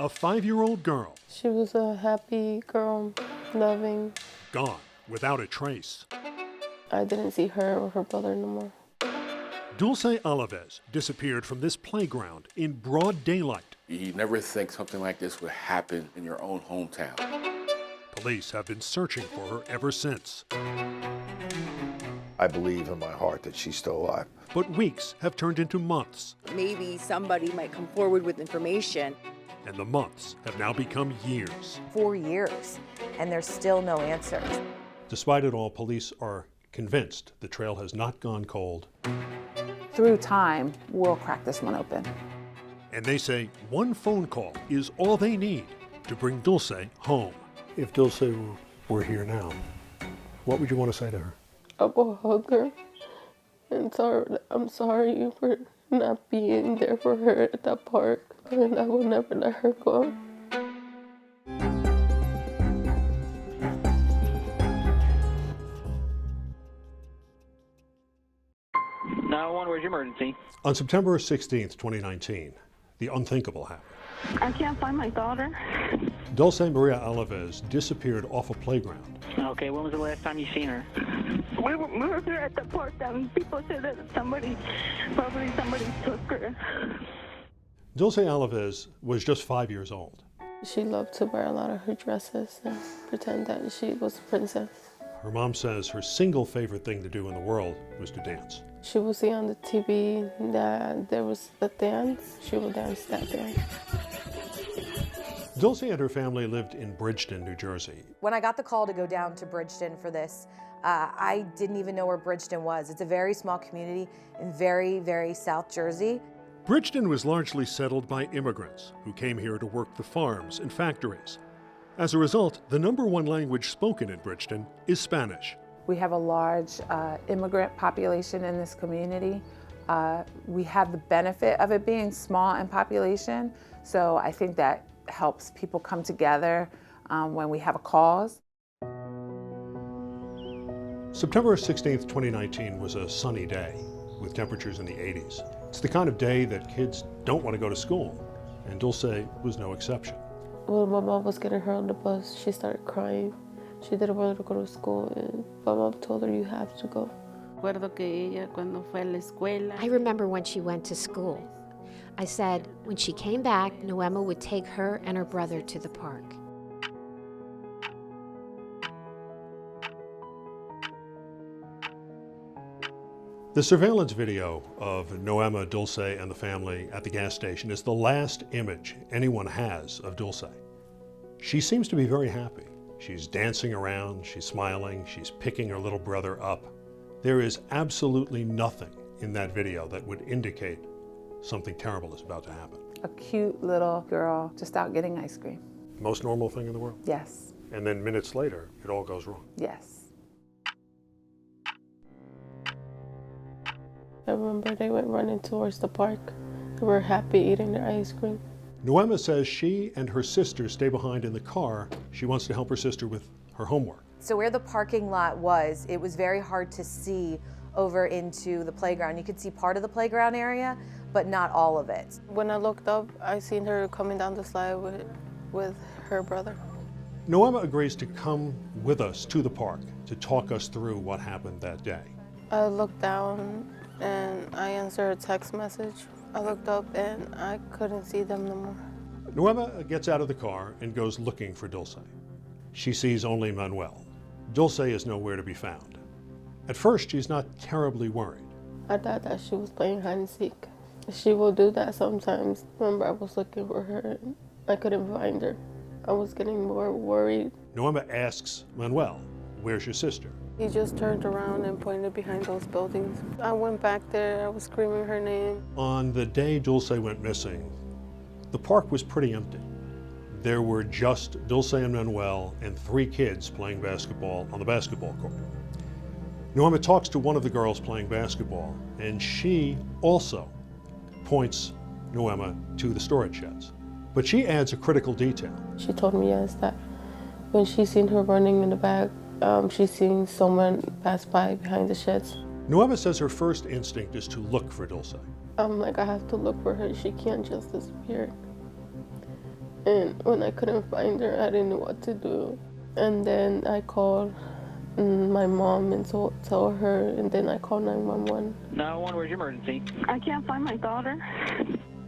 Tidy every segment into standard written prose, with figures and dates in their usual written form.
a 5-year-old girl. She was a happy girl, loving. Gone without a trace. I didn't see her or her brother no more. Dulce Alavez disappeared from this playground in broad daylight. You never think something like this would happen in your own hometown. Police have been searching for her ever since. I believe in my heart that she's still alive. But weeks have turned into months. Maybe somebody might come forward with information. And the months have now become years. 4 years, and there's still no answers. Despite it all, police are convinced the trail has not gone cold. Through time, we'll crack this one open. And they say one phone call is all they need to bring Dulce home. If Dulce were here now, what would you want to say to her? I will hug her and tell her that I'm sorry for not being there for her at that park, and I will never let her go. 911, where's your emergency? On September 16th, 2019, the unthinkable happened. I can't find my daughter. Dulce Maria Alavez disappeared off a playground. Okay, when was the last time you seen her? We were there at the park and people said that probably somebody took her. Dulce Alavez was just 5 years old. She loved to wear a lot of her dresses and pretend that she was a princess. Her mom says her single favorite thing to do in the world was to dance. She would see on the TV that there was a dance. She would dance that dance. Dulce and her family lived in Bridgeton, New Jersey. When I got the call to go down to Bridgeton for this, I didn't even know where Bridgeton was. It's a very small community in very, very South Jersey. Bridgeton was largely settled by immigrants who came here to work the farms and factories. As a result, the #1 language spoken in Bridgeton is Spanish. We have a large immigrant population in this community. We have the benefit of it being small in population, so I think that helps people come together when we have a cause. September 16th, 2019 was a sunny day with temperatures in the 80s. It's the kind of day that kids don't want to go to school, and Dulce was no exception. When my mom was getting her on the bus, she started crying. She didn't want to go to school, and my mom told her, "You have to go." I remember when she went to school. I said when she came back, Noema would take her and her brother to the park. The surveillance video of Noema, Dulce, and the family at the gas station is the last image anyone has of Dulce. She seems to be very happy. She's dancing around, she's smiling, she's picking her little brother up. There is absolutely nothing in that video that would indicate something terrible is about to happen. A cute little girl just out getting ice cream. Most normal thing in the world. Yes. And then minutes later, it all goes wrong. Yes. I remember they went running towards the park. They were happy eating their ice cream. Noema says she and her sister stay behind in the car. She wants to help her sister with her homework. So where the parking lot was, it was very hard to see over into the playground. You could see part of the playground area, but not all of it. When I looked up, I seen her coming down the slide with her brother. Noema agrees to come with us to the park to talk us through what happened that day. I looked down and I answered a text message. I looked up and I couldn't see them no more. Noema gets out of the car and goes looking for Dulce. She sees only Manuel. Dulce is nowhere to be found. At first, she's not terribly worried. I thought that she was playing hide and seek. She will do that sometimes. Remember, I was looking for her and I couldn't find her. I was getting more worried. Noema asks Manuel, "Where's your sister?" He just turned around and pointed behind those buildings. I went back there, I was screaming her name. On the day Dulce went missing, the park was pretty empty. There were just Dulce and Manuel and 3 kids playing basketball on the basketball court. Noema talks to one of the girls playing basketball, and she also points Noema to the storage sheds. But she adds a critical detail. She told me, yes, that when she seen her running in the back, she seen someone pass by behind the sheds. Noema says her first instinct is to look for Dulce. I'm like, I have to look for her. She can't just disappear. And when I couldn't find her, I didn't know what to do. And then I called my mom and told her, and then I called 911. 911, where's your emergency? I can't find my daughter.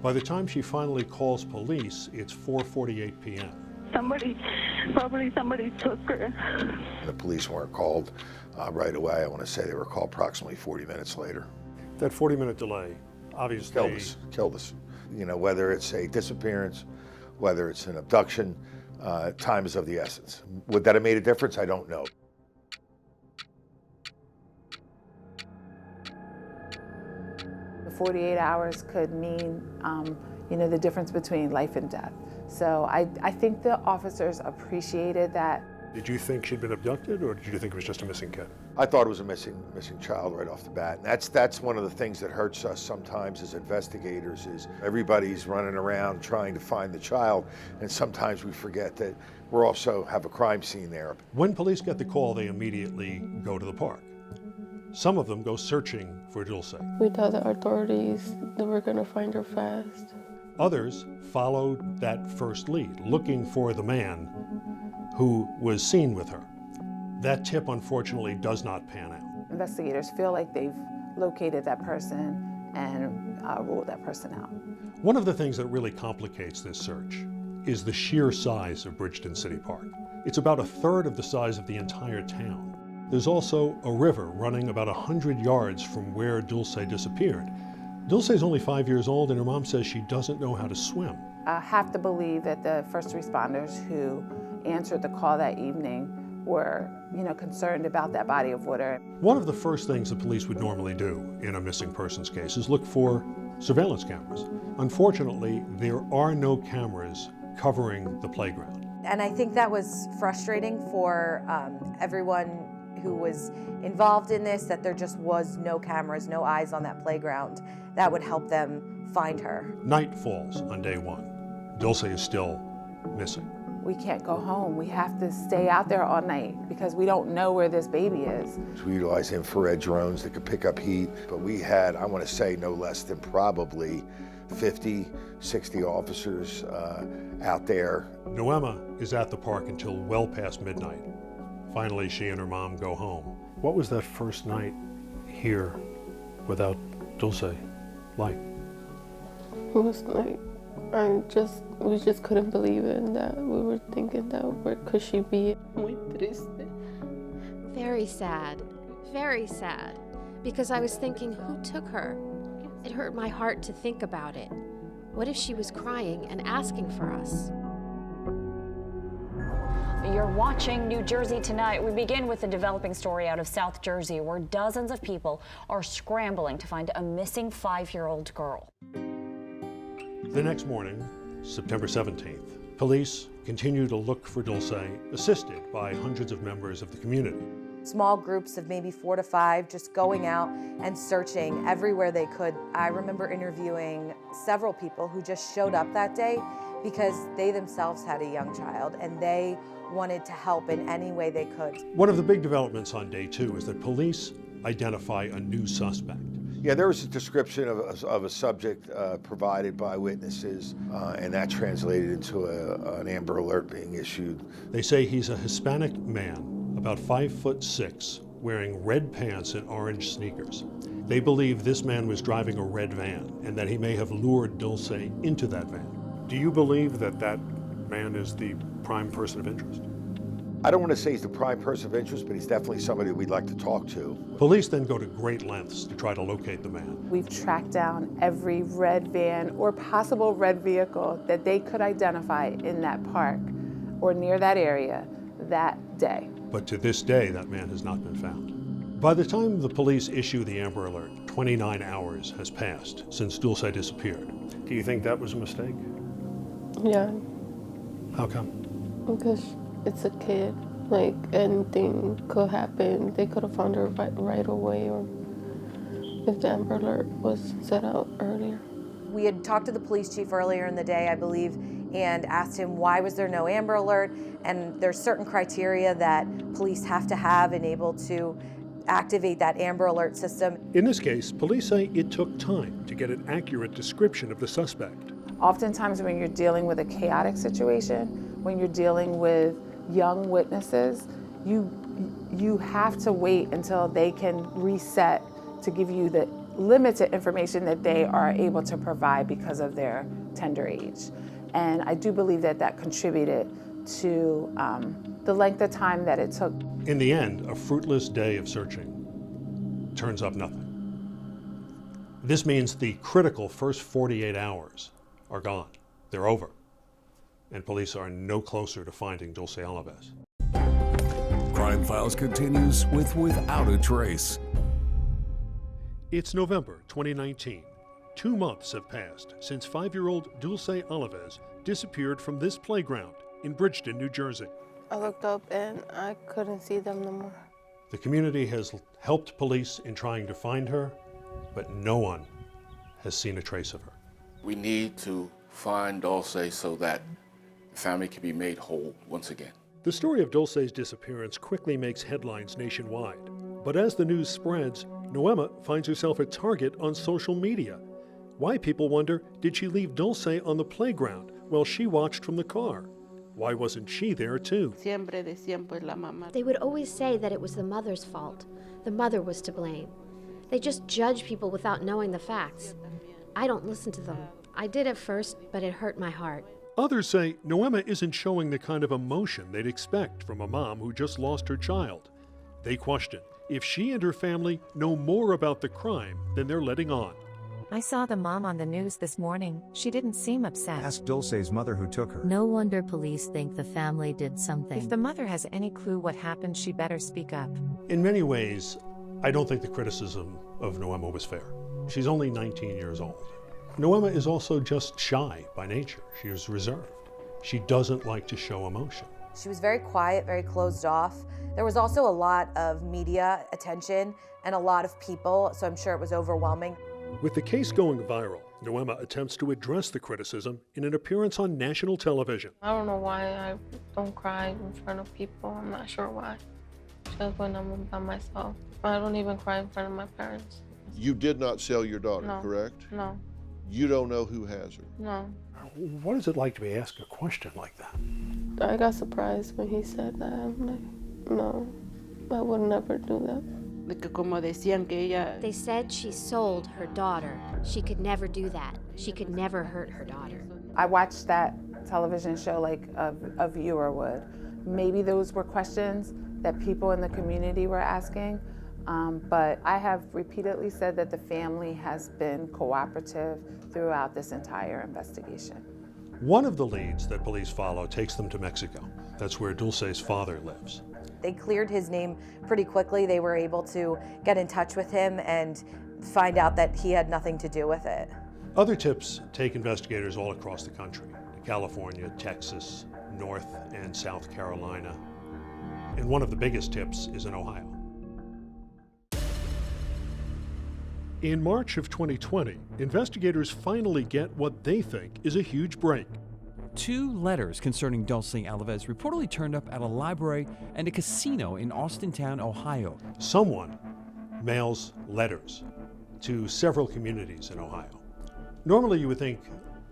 By the time she finally calls police, it's 4:48 p.m. Probably somebody took her. The police weren't called right away. I want to say they were called approximately 40 minutes later. That 40-minute delay, obviously... Killed us. You know, whether it's a disappearance, whether it's an abduction, time is of the essence. Would that have made a difference? I don't know. The 48 hours could mean, the difference between life and death. So I think the officers appreciated that. Did you think she'd been abducted, or did you think it was just a missing kid? I thought it was a missing child right off the bat. And that's one of the things that hurts us sometimes as investigators is everybody's running around trying to find the child, and sometimes we forget that we also have a crime scene there. When police get the call, they immediately go to the park. Some of them go searching for Dulce. We told the authorities that we're gonna find her fast. Others followed that first lead, looking for the man who was seen with her. That tip, unfortunately, does not pan out. Investigators feel like they've located that person and ruled that person out. One of the things that really complicates this search is the sheer size of Bridgeton City Park. It's about a third of the size of the entire town. There's also a river running about 100 yards from where Dulce disappeared. Dulce is only 5 years old, and her mom says she doesn't know how to swim. I have to believe that the first responders who answered the call that evening were, concerned about that body of water. One of the first things the police would normally do in a missing persons case is look for surveillance cameras. Unfortunately, there are no cameras covering the playground. And I think that was frustrating for everyone who was involved in this, that there just was no cameras, no eyes on that playground that would help them find her. Night falls on day one. Dulce is still missing. We can't go home. We have to stay out there all night because we don't know where this baby is. We utilize infrared drones that could pick up heat, but we had, I want to say, no less than probably 50, 60 officers out there. Noema is at the park until well past midnight. Finally, she and her mom go home. What was that first night here without Dulce like? It was like, we just couldn't believe it, and that we were thinking that where could she be? Muy triste. Very sad, because I was thinking, who took her? It hurt my heart to think about it. What if she was crying and asking for us? You're watching New Jersey Tonight. We begin with a developing story out of South Jersey where dozens of people are scrambling to find a missing 5-year-old girl. The next morning, September 17th, police continue to look for Dulce, assisted by hundreds of members of the community. Small groups of maybe 4 to 5 just going out and searching everywhere they could. I remember interviewing several people who just showed up that day because they themselves had a young child and they wanted to help in any way they could. One of the big developments on day 2 is that police identify a new suspect. Yeah, there was a description of a subject provided by witnesses, and that translated into an Amber Alert being issued. They say he's a Hispanic man, about 5'6", wearing red pants and orange sneakers. They believe this man was driving a red van and that he may have lured Dulce into that van. Do you believe that that man is the prime person of interest? I don't want to say he's the prime person of interest, but he's definitely somebody we'd like to talk to. Police then go to great lengths to try to locate the man. We've tracked down every red van or possible red vehicle that they could identify in that park or near that area that day. But to this day, that man has not been found. By the time the police issue the Amber Alert, 29 hours has passed since Dulce disappeared. Do you think that was a mistake? Yeah. How come? Because it's a kid. Like, anything could happen. They could have found her right away, or if the Amber Alert was set out earlier. We had talked to the police chief earlier in the day, I believe, and asked him why was there no Amber Alert, and there's certain criteria that police have to have and able to activate that Amber Alert system. In this case, police say it took time to get an accurate description of the suspect. Oftentimes when you're dealing with a chaotic situation, when you're dealing with young witnesses, you have to wait until they can reset to give you the limited information that they are able to provide because of their tender age. And I do believe that that contributed to the length of time that it took. In the end, a fruitless day of searching turns up nothing. This means the critical first 48 hours are gone. They're over. And police are no closer to finding Dulce Alavez. Crime Files continues with Without a Trace. It's November 2019. 2 months have passed since 5-year-old Dulce Alavez disappeared from this playground in Bridgeton, New Jersey. I looked up and I couldn't see them no more. The community has helped police in trying to find her, but no one has seen a trace of her. We need to find Dulce so that the family can be made whole once again. The story of Dulce's disappearance quickly makes headlines nationwide. But as the news spreads, Noema finds herself a target on social media. Why, people wonder, did she leave Dulce on the playground while she watched from the car? Why wasn't she there too? They would always say that it was the mother's fault. The mother was to blame. They just judge people without knowing the facts. I don't listen to them. I did at first, but it hurt my heart. Others say Noema isn't showing the kind of emotion they'd expect from a mom who just lost her child. They question if she and her family know more about the crime than they're letting on. I saw the mom on the news this morning. She didn't seem upset. Ask Dulce's mother who took her. No wonder police think the family did something. If the mother has any clue what happened, she better speak up. In many ways, I don't think the criticism of Noema was fair. She's only 19 years old. Noema is also just shy by nature. She is reserved. She doesn't like to show emotion. She was very quiet, very closed off. There was also a lot of media attention and a lot of people, so I'm sure it was overwhelming. With the case going viral, Noema attempts to address the criticism in an appearance on national television. I don't know why I don't cry in front of people. I'm not sure why. Just when I'm by myself. I don't even cry in front of my parents. You did not sell your daughter, No. correct? No. You don't know who has her? No. What is it like to be asked a question like that? I got surprised when he said that. I'm like, no, I would never do that. They said she sold her daughter. She could never do that. She could never hurt her daughter. I watched that television show like a viewer would. Maybe those were questions that people in the community were asking, but I have repeatedly said that the family has been cooperative throughout this entire investigation. One of the leads that police follow takes them to Mexico. That's where Dulce's father lives. They cleared his name pretty quickly. They were able to get in touch with him and find out that he had nothing to do with it. Other tips take investigators all across the country: California, Texas, North and South Carolina. And one of the biggest tips is in Ohio. In March of 2020, investigators finally get what they think is a huge break. 2 letters concerning Dulce Alvarez reportedly turned up at a library and a casino in Austintown, Ohio. Someone mails letters to several communities in Ohio. Normally you would think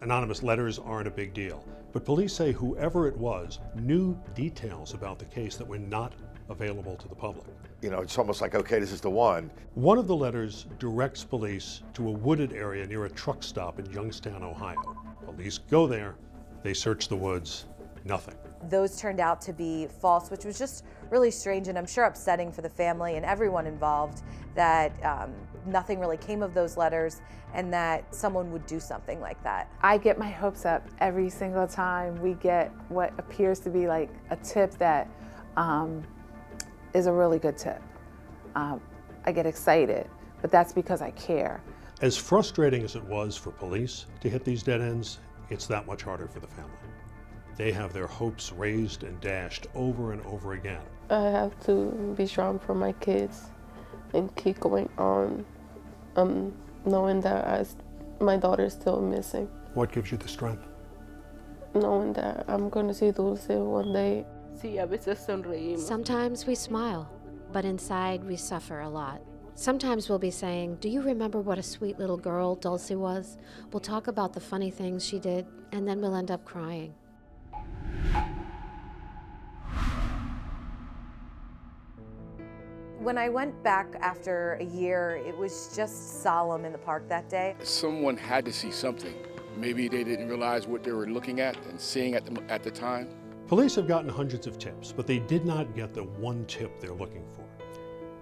anonymous letters aren't a big deal, but police say whoever it was knew details about the case that were not available to the public. You know, it's almost like, okay, this is the one. One of the letters directs police to a wooded area near a truck stop in Youngstown, Ohio. Police go there, they search the woods, nothing. Those turned out to be false, which was just really strange and I'm sure upsetting for the family and everyone involved that nothing really came of those letters and that someone would do something like that. I get my hopes up every single time we get what appears to be like a tip that is a really good tip. I get excited, but that's because I care. As frustrating as it was for police to hit these dead ends, it's that much harder for the family. They have their hopes raised and dashed over and over again. I have to be strong for my kids and keep going on, knowing that my daughter is still missing. What gives you the strength? Knowing that I'm going to see Dulce one day. Sometimes we smile, but inside we suffer a lot. Sometimes we'll be saying, do you remember what a sweet little girl Dulce was? We'll talk about the funny things she did, and then we'll end up crying. When I went back after a year, it was just solemn in the park that day. Someone had to see something. Maybe they didn't realize what they were looking at and seeing at the time. Police have gotten hundreds of tips, but they did not get the one tip they're looking for.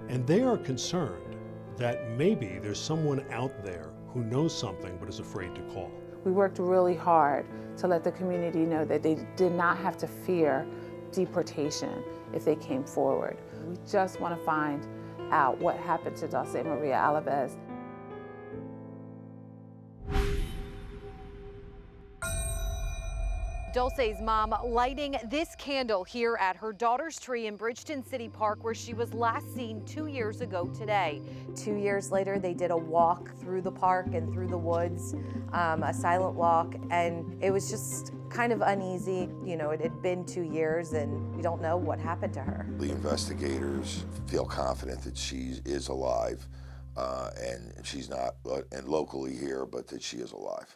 And they are concerned that maybe there's someone out there who knows something but is afraid to call. We worked really hard to let the community know that they did not have to fear deportation if they came forward. We just want to find out what happened to Dulce Maria Alavez. Dulce's mom lighting this candle here at her daughter's tree in Bridgeton City Park, where she was last seen 2 years ago today. 2 years later, they did a walk through the park and through the woods, a silent walk, and it was just kind of uneasy. You know, it had been 2 years and we don't know what happened to her. The investigators feel confident that she is alive, and she's not and locally here, but that she is alive.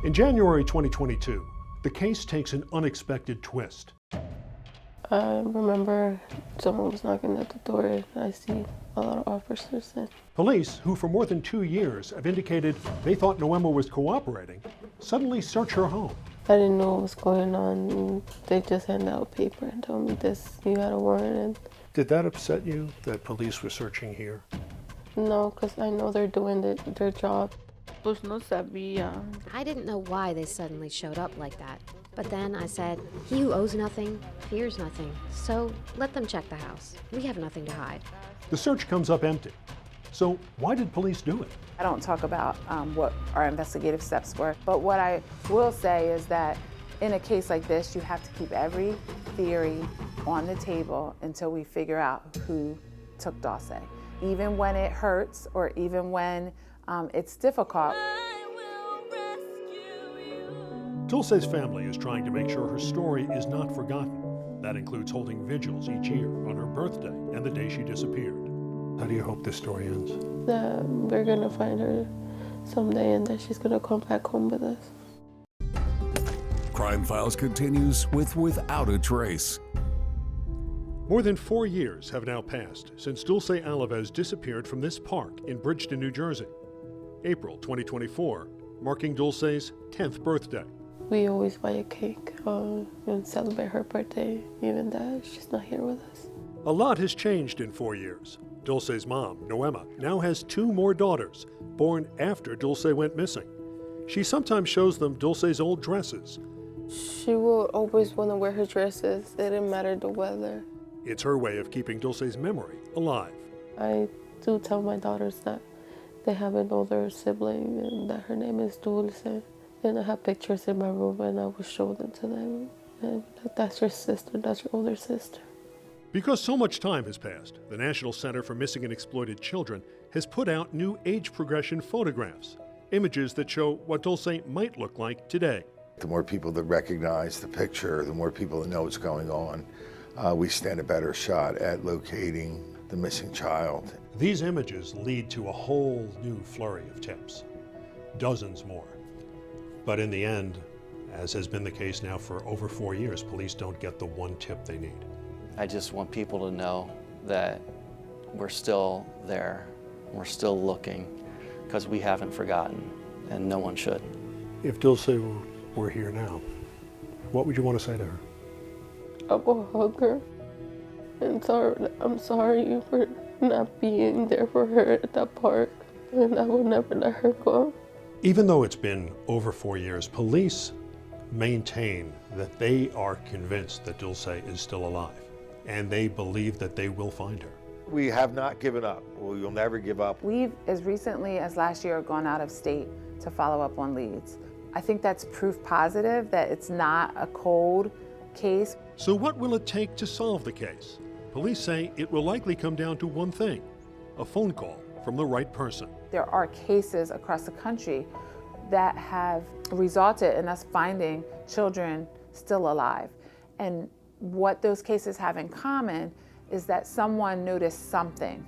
In January 2022, the case takes an unexpected twist. I remember someone was knocking at the door and I see a lot of officers in. Police, who for more than 2 years have indicated they thought Noema was cooperating, suddenly search her home. I didn't know what was going on. They just handed out paper and told me this, you had a warrant. Did that upset you, that police were searching here? No, because I know they're doing their job. Pues no sabía. I didn't know why they suddenly showed up like that. But then I said, he who owes nothing, fears nothing. So let them check the house. We have nothing to hide. The search comes up empty. So why did police do it? I don't talk about what our investigative steps were, but what I will say is that in a case like this, you have to keep every theory on the table until we figure out who took Dulce. Even when it hurts or even when it's difficult. Dulce's family is trying to make sure her story is not forgotten. That includes holding vigils each year on her birthday and the day she disappeared. How do you hope this story ends? That we're gonna find her someday and that she's gonna come back home with us. Crime Files continues with Without a Trace. More than 4 years have now passed since Dulce Alavez disappeared from this park in Bridgeton, New Jersey. April 2024, marking Dulce's 10th birthday. We always buy a cake and celebrate her birthday, even that she's not here with us. A lot has changed in 4 years. Dulce's mom, Noema, now has 2 more daughters, born after Dulce went missing. She sometimes shows them Dulce's old dresses. She will always want to wear her dresses. It didn't matter the weather. It's her way of keeping Dulce's memory alive. I do tell my daughters that they have an older sibling and that her name is Dulce. And I have pictures in my room and I will show them to them. And that's your sister, that's your older sister. Because so much time has passed, the National Center for Missing and Exploited Children has put out new age progression photographs, images that show what Dulce might look like today. The more people that recognize the picture, the more people that know what's going on, we stand a better shot at locating the missing child. These images lead to a whole new flurry of tips, dozens more. But in the end, as has been the case now for over 4 years, police don't get the one tip they need. I just want people to know that we're still there, we're still looking, because we haven't forgotten, and no one should. If Dulce were here now, what would you want to say to her? I will hug her and I'm sorry for not being there for her at that park, and I will never let her go. Even though it's been over 4 years, police maintain that they are convinced that Dulce is still alive, and they believe that they will find her. We have not given up. We will never give up. We've, as recently as last year, gone out of state to follow up on leads. I think that's proof positive that it's not a cold case. So what will it take to solve the case? Police say it will likely come down to one thing: a phone call from the right person. There are cases across the country that have resulted in us finding children still alive. And what those cases have in common is that someone noticed something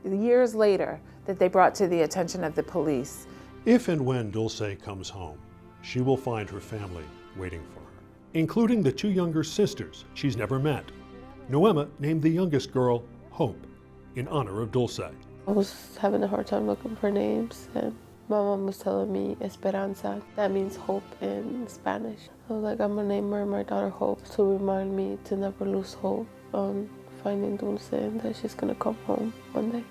years later that they brought to the attention of the police. If and when Dulce comes home, she will find her family waiting for her, including the two younger sisters she's never met. Noema named the youngest girl Hope in honor of Dulce. I was having a hard time looking for names, and my mom was telling me Esperanza. That means hope in Spanish. I was like, I'm gonna name my daughter Hope to remind me to never lose hope on finding Dulce and that she's gonna come home one day.